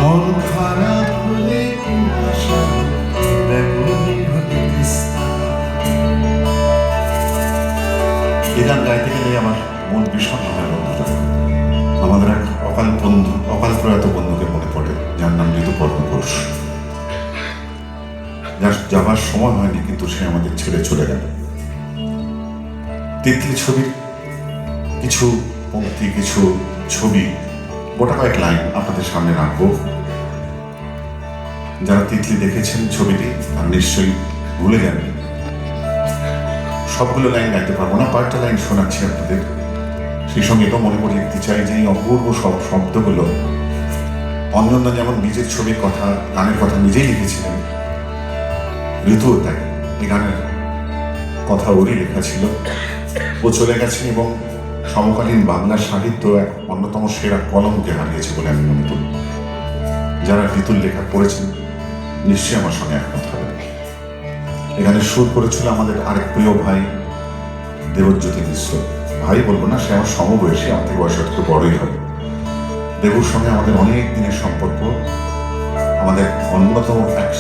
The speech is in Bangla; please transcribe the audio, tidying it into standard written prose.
মন খারাপ হলে কুয়াশা বেগুনি হলে তিস্তা। এই গান গাইতে গেলে আমার মন বিষণ্ণ হয় বন্ধুরা। আমাদের এক অকাল প্রয়াত বন্ধুকে মনে পড়ে, যার নাম ঋতুপর্ণ ঘোষ। যার যাবার সময় হয়নি, কিন্তু সে আমাদের ছেড়ে চলে গেল। তিতলি ছবির কিছু পংক্তি, কিছু ছবি, গোটা কয়েক লাইন আপনাদের সামনে রাখবো। যারা তিতলি দেখেছেন ছবিটি আর নিশ্চয়ই ভুলে যাবেন। সবগুলো লাইন গাইতে পারবো না, কয়েকটা লাইন শোনাচ্ছি আপনাদের। সেই সঙ্গে এটাও মনে করে লিখতে চাই যে এই অপূর্ব সব শব্দগুলো অন্যান্য যেমন নিজের ছবির কথা, গানের কথা নিজেই লিখেছিলেন, ঋতুও তাই। এই গানের কথা ওরই লেখা ছিল। ও চলে গেছে এবং সমকালীন বাংলা সাহিত্য এক অন্যতম সেরা কলমকে হারিয়েছে বলে আমি মনে করি। যারা ঋতুর লেখা পড়েছেন নিশ্চয়ই আমার সঙ্গে একমত হবেন। এখানে সুর করেছিল আমাদের আরেক প্রিয় ভাই দেবজ্যোতি মিশ্র। ভাই বলবো না, সে আমার সমবয়সী, আমার থেকে বয়স একটু বড়ই হবে। দেবুর সঙ্গে আমাদের অনেক দিনের সম্পর্ক, আমাদের অন্যতম এক